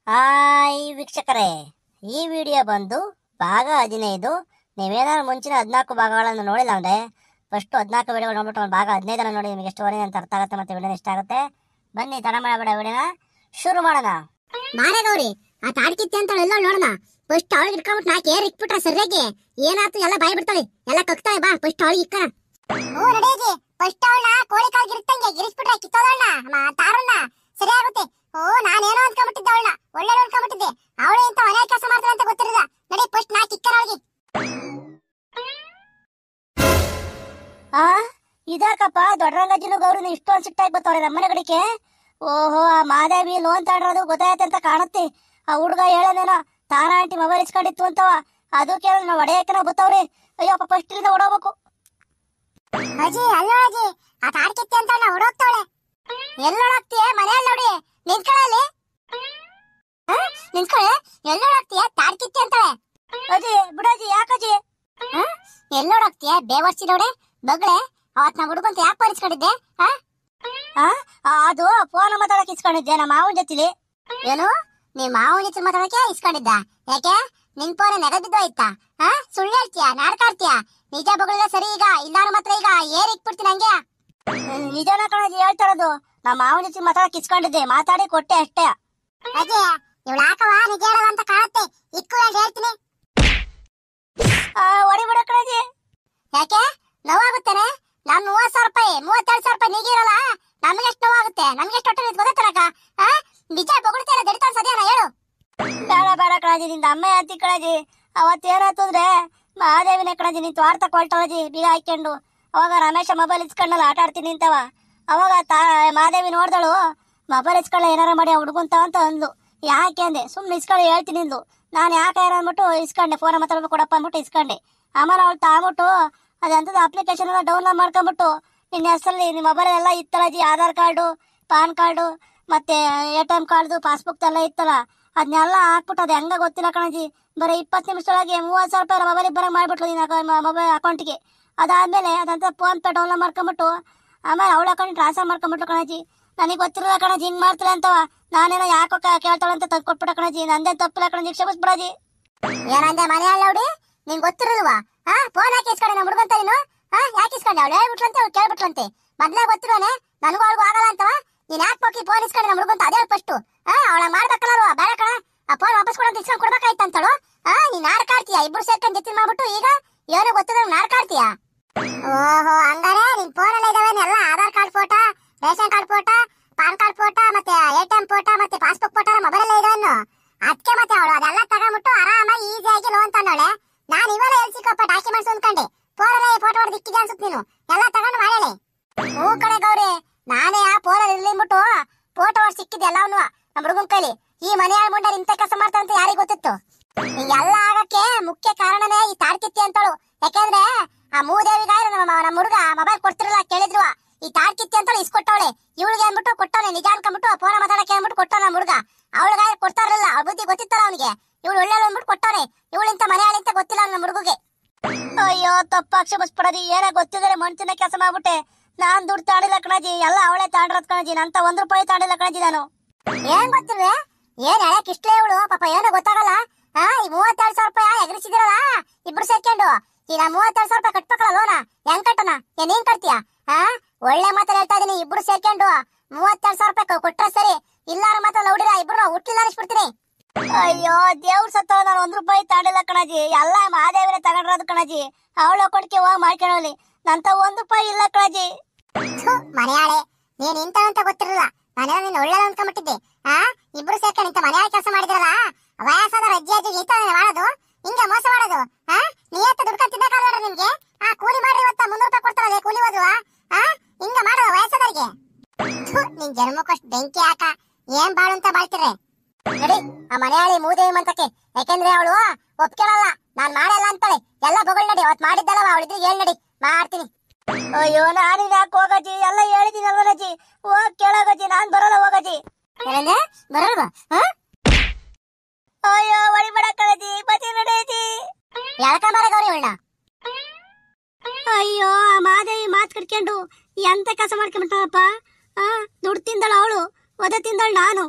Hi ವೀಕ್ಷಕರೇ, ಈ video ಬಂದು ಭಾಗ 15. ನೀವೇನಾದ್ರು ಮುಂಚಿನ 14 ಭಾಗಗಳನ್ನು ನೋಡಿಲ್ಲ ಅಂದರೆ ಫಸ್ಟ್ 14 ವಿಡಿಯೋ ನೋಡ್ಬಿಟ್ಟು ಭಾಗ 15 ನೋಡಿ, ನಿಮಗೆ ಎಷ್ಟು ವರೆ ಅಂತ ಅರ್ಥ ಆಗುತ್ತೆ ಮತ್ತು ವಿಡಿಯೋ ಇಷ್ಟ ಆಗುತ್ತೆ. ಬನ್ನಿ ತಡ ಮಾಡಬೇಡ, ವಿಡಿಯೋನ ಶುರು ಮಾಡೋಣ. ಮಾರೇ ಗೌರಿ, ಆ ತಾಡ್ಕಿತ್ತಿ ಅಂತ ಎಲ್ಲ ನೋಡೋಣ. ಫಸ್ಟ್ ಅವಳಿಗೆ ಇಟ್ಕೊಂಡ್ಬಿಟ್ಟು ನಾಕೆ ಏರ್ ಇಕ್ಬಿಟ್ರೆ ಸರಿಯಾಗಿ ಏನಾಯ್ತು ಎಲ್ಲ ಬಾಯ್ ಬಿಡ್ತಾಳೆ, ಎಲ್ಲ ಕಕ್ತಾಳೆ. ಬಾ ಫಸ್ಟ್ ಅವಳಿಗೆ ಇಕ್ಕ. ಓ ನಡೀಜಿ, ಫಸ್ಟ್ ಅವಳನ್ನ ಕೋಳಿ ಕಾಲ್ಗೆ ಇರ್ತಂಗೆ ಗಿರಿಸ್ಬಿಟ್ರೆ ಕಿತ್ತೋದಣ್ಣ ತಾರನ್ನ ಸರಿ ಆಗುತ್ತೆ. ಓ ನಾನೇನೋ ಅಂದ್ಕೊಂಡ್ಬಿಟ್ಟಿದ್ದೆ, ಅವಳನ್ನ ಒಳ್ಳೆ ಅನ್ಕೊಂಡ್ಬಿಟ್ಟಿದ್ದೆ. ಅವಳು ಇಂತ ಮನೆ ಕೆಲಸ ಮಾಡ್ತಾಳೆ ಅಂತ ಗೊತ್ತಿರಲಿಲ್ಲ. ನಡಿ ಫಸ್ಟ್ ನಾ ಕಿಕ್ಕನ ಅವಳಿಗೆ. ಇದಕ್ಕಪ್ಪ ದೊಡ್ಡರಂಗಜ್ಜನು ಗೌರಿನ ಇಷ್ಟೊಂದು ಸಿಟ್ಟಾಗಿ ಬರ್ತವ್ರೆ ನಮ್ಮನೆ ಕಡೆಗೆ. ಓಹೋ, ಆ ಮಾದೇವಿ ಲೋನ್ ತಗೊಂಡಿರೋದು ಗೊತ್ತಾಯ್ತು ಅಂತ ಕಾಣುತ್ತೆ. ಆ ಹುಡುಗ ಹೇಳೋನೇನೋ ತಾರಾ ಆಂಟಿ ಮೊಬೈಲ್ ಇಸ್ಕೊಂಡಿತ್ತು ಅಂತವ, ಅದು ಕೇಳ ನಾವು ಹೊಡೆಯಕ್ಕೆ ಬತ್ತವ್ರಿ. ಅಯ್ಯಪ್ಪ ಫಸ್ಟ್ ಇಲ್ಲಿಂದ ಹೊಡೋಬೇಕು. ಅಜ್ಜಿ ಅಲ್ಲೋ ಅಜ್ಜಿ, ಆ ತಾಡ್ಕಿತ್ತಿ ಅಂತ ನಾ ಹೊಡೋಗ್ತಾವಳೆ. ಎಲ್ಲೋಡಾಗ್ತೀಯ? ಮನೆಯಲ್ಲಿ ನೋಡಿ ನಿಂತ್ಕೊಳ್ಳಿ, ನಿಂತ್ಕೊಳ್ಳೆ. ಎಲ್ಲೋಡಾಗ್ತೀಯ? ತಾಡ್ಕಿತ್ತಿ ಅಂತಾಳೆ. ಅಜ್ಜಿ ಬಿಡಜ್ಜಿ, ಯಾಕಜ್ಜಿ? ಎಲ್ಲೋಡಾಗ್ತೀಯ? ಬೇವರ್ಸಿ ನೋಡೆ ಬಗ್ಳೆ. ಅವತ್ ನಾ ಹುಡುಗಂತ ಯಾಕೆ ಪರಿಸ್ಕೊಂಡಿದ್ದೆ? ಅದು ಫೋನ್ ಮಾತಾಡಕ್ಕೆ ಇಸ್ಕೊಂಡಿದ್ದೆ ನಮ್ಮ ಮಾವನ ಜೊತೆಲಿ. ಏನು, ನೀವ್ ಮಾವನ ಜೊತೆ ಮಾತಾಡಕ್ಕೆ ಇಸ್ಕೊಂಡಿದ್ದ? ಯಾಕೆ ನಿನ್ ಫೋನ್ ನೆಗದಿದ್ದು ಆಯ್ತಾ? ಸುಳ್ಳು ಹೇಳ್ತೀಯ, ನಾಡ್ಕಾಡ್ತೀಯ? ನಿಜ ಬಗಳಿಲ್ಲ ಸರಿ. ಈಗ ಇಲ್ಲಾರು ಮಾತ್ರ ಈಗ ಏರ್ ಇಕ್ಬಿಡ್ತೀನಿ ಹಂಗೆ. ನಿಜನ ಕಣಜ್ಜಿ ಹೇಳ್ತಾರದು. ನಮ್ಮ ಮಾವನ ಜೊತೆ ಮಾತಾಡಕ್ಕೆ ಇಸ್ಕೊಂಡಿದ್ದೆ, ಮಾತಾಡಿ ಕೊಟ್ಟೆ ಅಷ್ಟೇ. ಅಜ್ಜಿ ಇವಳು ಹಾಕವ ನಿಜ ಹೇಳಲ್ಲ ಅಂತ ಕಾಣುತ್ತೆ. ಇಕ್ಕು ಅಂತ ಹೇಳ್ತೀನಿ. ಹೊಡಿಬಿಡ ಕಣಜ್ಜಿ. ಯಾಕೆ ನೋವಾಗುತ್ತೇನೆ? ನಾನ್ 30,000 ರೂಪಾಯಿ 32,000 ರೂಪಾಯಿ ನೀಗಿರಲ್ಲ. ನಮ್ಗೆ ಎಷ್ಟು ನೋವಾಗುತ್ತೆ, ನಮ್ಗೆ ಎಷ್ಟು ಹೊಟ್ಟೆ ಗೊತ್ತಾಗ? ನಿಜ ಬೊಗಳ್ತೀರ ದಡಿತಾನ್ ಸದ್ಯನ ಹೇಳು. ಬೇಡ ಬೇಡ ಕಣಜ್ಜಿ, ನಿಂದ ಅಮ್ಮ ಅಂತಿ ಕಣಜ್ಜಿ. ಅವತ್ತೇನಾಯ್ತು ಅಂದ್ರೆ ಮಹಾದೇವಿನೇ ಕಣಜ್ಜಿ ನಿಂತು ವಾರ್ತಾ ಕೊಳ್ತಾಳಜ್ಜಿ ಬೀಗ ಹಾಕೊಂಡು. ಅವಾಗ ರಮೇಶ ಮೊಬೈಲ್ ಇಸ್ಕೊಂಡಲ್ಲ ಆಟ ಆಡ್ತೀನಿ ನಿಂತವ. ಅವಾಗ ಮಹಾದೇವಿ ನೋಡ್ದಳು, ಮೊಬೈಲ್ ಇಸ್ಕೊಳ್ಳ ಏನಾರ ಮಾಡಿ ಹುಡುಗಂತಾವ ಅಂತ ಅಂದ್ಲು. ಯಾಕೆ ಅಂದೆ, ಸುಮ್ಮನೆ ಇಸ್ಕೊಳ್ಳಿ ಹೇಳ್ತೀನಿ ಅಂದ್ಲು. ನಾನು ಯಾಕೆ ಅಂದ್ಬಿಟ್ಟು ಇಸ್ಕೊಂಡೆ, ಫೋನ್ ಮಾತಾಡ್ಬೇಕು ಕೊಡಪ್ಪ ಅಂದ್ಬಿಟ್ಟು ಇಸ್ಕೊಂಡೆ. ಆಮೇಲೆ ಅವಳು ತಾಗ್ಬಿಟ್ಟು ಅದಂಥದ್ದು ಅಪ್ಲಿಕೇಶನ್ ಎಲ್ಲ ಡೌನ್ಲೋಡ್ ಮಾಡ್ಕೊಂಬಿಟ್ಟು ನಿನ್ನ ಹೆಸರಲ್ಲಿ ನಿಮ್ಮ ಮೊಬೈಲ್ ಎಲ್ಲ ಇತ್ತಲ್ಲಜ್ಜಿ, ಆಧಾರ್ ಕಾರ್ಡು, ಪಾನ್ ಕಾರ್ಡು ಮತ್ತೆ ATM ಕಾರ್ಡು, ಪಾಸ್ಬುಕ್ ಎಲ್ಲ ಇತ್ತಲ್ಲ, ಅದನ್ನೆಲ್ಲ ಹಾಕ್ಬಿಟ್ಟು ಅದು ಹೆಂಗ ಗೊತ್ತಿಲ್ಲ ಕಣಜ್ಜಿ. ಬರೀ 20 ನಿಮಿಷದೊಳಗೆ 30,000 ರೂಪಾಯಿ ಮೊಬೈಲಿಗೆ ಬರೋಂಗೆ ಮಾಡ್ಬಿಟ್ಲು ನಿನ್ನ ಮೊಬೈಲ್ ಅಕೌಂಟಿಗೆ. ಅದಾದ್ಮೇಲೆ ಅದಂತ ಫೋನ್ ಪೇ ಡೌನ್ಲೋಡ್ ಮಾಡ್ಕೊಂಬಿಟ್ಟು ಆಮೇಲೆ ಅವಳ ಅಕೌಂಟ್ ಟ್ರಾನ್ಸ್ಫರ್ ಮಾಡ್ಕೊಂಬಿಟ್ಲು ಕಣಜ್ಜಿ. ನನಗೆ ಗೊತ್ತಿರಲ್ಲ ಕಣಜ್ಜಿ ಹಿಂಗ್ ಮಾಡ್ತಿಲ್ಲ ಅಂತವ. ನಾನೇನೋ ಯಾಕೋ ಕೇಳ್ತಾಳೆ ಅಂತ ತಂದು ಕೊಟ್ಬಿಟ್ಟ ಕಣಜ್ಜಿ. ನಂದೇ ತಪ್ಪಿಲ್ಲ ಕಣಜ್ಜಿ, ಕ್ಷಮಿಸ್ಬಿಡಜ್ಜಿ. ಏನಂದೆ ಮನೆಯಲ್ಲಿ ನೋಡಿ ನಿಂಗೆ ಗೊತ್ತಿರಲ್ವಾ? ಫೋನ್ ಹಾಕಿ ಇಸ್ಕೊಂಡೆ ನಮ್ಮ ಹುಡುಗಂತ ನೀನು. ಯಾಕೆ ಇಸ್ಕೊಂಡೆ? ಅವಳು ಹೇಳ್ಬಿಟ್ಲಂತೆ, ಅವಳು ಕೇಳ್ಬಿಟ್ಲಂತೆ. ಮೊದ್ಲೇ ಗೊತ್ತಿರೋನೆ ನನಗೂ ಅವಳಿಗೂ ಆಗಲ್ಲ ಅಂತವ. ನೀನ್ ಯಾಕೆ ಹೋಗಿ ಫೋನ್ ಇಸ್ಕೊಂಡೆ ನಮ್ಮ ಹುಡುಗಂತ? ಅದೇ ಫಸ್ಟ್ ಅವಳ ಮಾಡ್ಬೇಕಲ್ಲ. ಬೇಡ ಕಣ, ಆ ಫೋನ್ ವಾಪಸ್ ಕೊಡಂತ ಇಸ್ಕೊಂಡ್ ಕೊಡ್ಬೇಕಾಯ್ತು ಅಂತಳು. ನೀನ್ ನಾಡ್ಕಾಡ್ತೀಯ, ಇಬ್ರು ಸೇರ್ಕೊಂಡು ಜೊತೆ ಮಾಡ್ಬಿಟ್ಟು ಈಗ ಏನು ಗೊತ್ತಿದ್ರೆ ನಾಡ್ಕಾಡ್ತೀಯ. ಓಹೋ, ಹಂಗಾರೆ ನಿನ್ ಫೋನ್ ಇದಾವೆ ಎಲ್ಲ Aadhaar card photo, ration card photo, PAN card photo, ಮತ್ತೆ ATM ಫೋಟೋ, ಮತ್ತೆ ಪಾಸ್ಬುಕ್ ಫೋಟೋ ಮೊಬೈಲ್ ಎಲ್ಲ ಇದಾವೆ. ಅದಕ್ಕೆ ಮತ್ತೆ ಅವಳು ಅದೆಲ್ಲ ತಗೊಂಡ್ಬಿಟ್ಟು ಆರಾಮಾಗಿ ಈಸಿಯಾಗಿ ಲೋನ್ ತಂದವಳೆ. ನಾನು ಇವೆಲ್ಲ ಎಲ್ಲಿ ಸಿಕ್ಕಪ್ಪ ಡಾಕ್ಯುಮೆಂಟ್ಸ್ ಅಂದ್ಕೊಂಡೆ. ಫೋನಲ್ಲಿ ಫೋಟೋ ಹೊಡೆದು ಇಕ್ಕಿದೆ ಅನ್ಸುತ್ತೆ ನೀನು. ಎಲ್ಲ ತಗೊಂಡು ಮಾಡೇಳೆ. ಹೂ ಕಡೆ ಗೌರಿ, ನಾನೇ ಆ ಫೋನಲ್ಲಿ ಇರ್ಲಿಂಬಿಟ್ಟು ಫೋಟೋ ಹೊಡೆದು ಸಿಕ್ಕಿದ್ದೆ ಎಲ್ಲವನ್ನೂ ನಮ್ಮ ಹುಡುಗನ ಕೈಲಿ. ಈ ಮನೆ ಮುಂಡ ಇಂಥ ಕೆಲಸ ಮಾಡ್ತಾರಂತ ಯಾರಿಗೆ ಗೊತ್ತಿತ್ತು? ಹಿಂಗೆಲ್ಲ ಆಗಕ್ಕೆ ಮುಖ್ಯ ಕಾರಣನೇ ಈ ತಾಡ್ಕಿತ್ತಿ ಅಂತಳು. ಯಾಕೆಂದ್ರೆ ಆ ಮೂದೇವಿಗಾಯ ನಮ್ಮ ಹುಡುಗ ಮೊಬೈಲ್ ಕೊಡ್ತಿರಲ್ಲ, ಕೇಳಿದ್ರು ಈ ತಾಡ್ಕಿತ್ತಿ ಅಂತಳು ಇಸ್ಕೊಟ್ಟವಳೆ. ಇವಳಿಗೆ ಅಂದ್ಬಿಟ್ಟು ಕೊಟ್ಟವನೆ, ನಿಜ ಅನ್ಕೊಂಡ್ಬಿಟ್ಟು ಫೋನ್ ಮಾತಾಡಕ್ಕೆ ಅಂದ್ಬಿಟ್ಟು ಕೊಟ್ಟವ ನಮ್ಮ ಹುಡುಗ. ಅವಳಿಗಾಯ ಕೊಡ್ತಾ ಇರಲಿಲ್ಲ, ಅವ್ರ ಬುದ್ಧಿ ಗೊತ್ತಿತ್ತಲ್ಲ ಅವನಿಗೆ. ಇವಳು ಒಳ್ಳೆ ಅಂದ್ಬಿಟ್ಟು ಕೊಟ್ಟವನೆ. ಇವಳಿಂತ ಮನೆಯಾಳಿಂತ ಗೊತ್ತಿಲ್ಲ ನಮ್ಮ ಹುಡುಗಿಗೆ. ಅಯ್ಯೋ ತಪ್ಪ, ಕ್ಷಮಿಸ್ಬಿಡದಿ. ಏನ ಗೊತ್ತಿದ್ರೆ ಮಣ್ತಿನ ಕೆಲಸ ಮಾಡ್ಬಿಟ್ಟೆ. ನಾನ್ ದುಡ್ಡು ತಾಡಿಲ್ಲ ಕಣಜಿ, ಎಲ್ಲ ಅವಳೇ ತಾಂಡ್ರದ್ ಕಣಜಿ. ನಂತ 1 ರೂಪಾಯಿ ತಾಂಡಿಲ್ಲ ಕಣಜಿ ನಾನು. ಏನ್ ಗೊತ್ತಿಲ್ವೇ? ಏನ್ ಹೇಳಕ್ ಇಷ್ಟೇ ಇವಳು ಪಾಪ, ಏನೋ ಗೊತ್ತಾಗಲ್ಲ. ಈ 32,000 ರೂಪಾಯಿ ಎಗರಿಸಿದಿರಲ್ಲ ಇಬ್ರು ಸೇರ್ಕೊಂಡು. ಈ ನಾ 32,000 ರೂಪಾಯಿ ಕಟ್ಬೇಕಲ್ಲ ಲೋನ, ಹೆಂಗ್ ಕಟ್ಟಣ? ಏನ್ ಹಿಂಗ್ ಕಟ್ತೀಯ? ಒಳ್ಳೆ ಮಾತ್ರ ಹೇಳ್ತಾ ಇದೀನಿ. ಇಬ್ರು ಸೇರ್ಕೊಂಡು 32,000 ರೂಪಾಯಿ ಕೊಟ್ರೆ ಸರಿ, ಇಲ್ಲಾರ ಮಾತ್ರ ಲೌಡಿರ ಇಬ್ರು ಹುಟ್ಟಿಲ್ಲ ಅನಿಸ್ಬಿಡ್ತೀನಿ. ಅಯ್ಯೋ ದೇವ್ರ ಸತ್ತ, ನಾನು 1 ರೂಪಾಯಿ ತಾಂಡಿಲ್ಲ ಕಣಜಿ. ಎಲ್ಲ ಮಹಾದೇವನೇ ತಗೊಂಡ್ರದು ಕಣಜಿ. ಅವಳ ಅಕೌಂಟ್ಗೆ ಹೋಗಿ ಮಾಡ್ಕೊಳ್ಳಿ. ನಂತ 1 ರೂಪಾಯಿ ಇಲ್ಲ ಕಣಜಿ. ಮನೆಯಾಳೆ, ನೀನ್ ಇಂತ ಅಂತ ಗೊತ್ತಿರಲಿಲ್ಲ. ನಾನೇನೋ ನಿನ್ನ ಒಳ್ಳೆ ಅನ್ಕೊಂಡ್ಬಿಟ್ಟಿದ್ದೆ. ಇಬ್ರು ಸೇರ್ಕೊಂಡು ಇಂತ ಮನೆಯಾಳೆ ಕೆಲಸ ಮಾಡಿದ್ರಲ್ಲ, ವಯಸ್ಸಾದ ಅಜ್ಜಿ ಇಂತ ಮಾಡೋದು, ಹಿಂಗೆ ಮೋಸ ಮಾಡೋದು. ನೀಯತ್ತ ದುಡ್ಕೊಂಡು ತಿನ್ನಕಾಲ ನಿಮ್ಗೆ. ಕೂಲಿ ಮಾಡ್ರಿ, ಇವತ್ತ 300 ರೂಪಾಯಿ ಕೊಡ್ತಾರಲ್ಲ ಕೂಲಿ ಹೋದ್ರು. ಹಿಂಗ ಮಾಡೋದು ವಯಸ್ಸಾದವ್ರಿಗೆ. ನಿನ್ ಜನ್ಮಕ್ಕಷ್ಟು ಬೆಂಕಿ ಹಾಕ. ಏನ್ ಬಾಳು ಅಂತ ಬಾಳ್ತಿರ್ರೆ. ನಡಿ ಆ ಮನೆಯಾಳಿ ಮೂದೇವಿ ಮಂತಕ್ಕೆ. ಯಾಕೆಂದ್ರೆ ಅವಳು ಒಪ್ಕೊಳ್ಳಲ್ಲ, ನಾನ್ ಮಾಡಲ್ಲ ಅಂತಾಳೆ. ಎಲ್ಲ ಬೊಗಳ್ ನಡಿ, ಅವತ್ ಮಾಡಿದ್ದಲ್ಲ ಅವಳಿದ್ರೆ ಹೇಳ್ ನಡಿ, ಮಾಡ್ತೀನಿ. ಅಯ್ಯೋ ನಾನಿನ್ ಯಾಕೆ ಹೋಗಜ್ಜಿ? ಎಲ್ಲ ಹೇಳಿದೀನಲ್ವ ನಜ್ಜಿ, ಹೋಗ್ ಕೇಳೋಗಜ್ಜಿ. ನಾನ್ ಬರಲ್ಲ ಹೋಗಜ್ಜಿ. ಏನಂದ್ರೆ ಬರಲ್ವಾ? ಅಯ್ಯೋ ಹೊಡಿಬೇಡ ಕಣಜಿ, ಬದಿ ನಡೆಯಜಿ. ಯಾಕಂಬಾರ ಗೌರಿ ಉಳ್ಳ. ಅಯ್ಯೋ ಆ ಮಾದೇವಿ ಮಾತ್ ಕಟ್ಕೊಂಡು ಎಂತ ಕೆಲಸ ಮಾಡ್ಕೊಂಡ್ಬಿಟ್ಟಪ್ಪ. ದುಡ್ಡು ತಿಂದಳು ಅವಳು, ಒದ ತಿಂದಳು ನಾನು.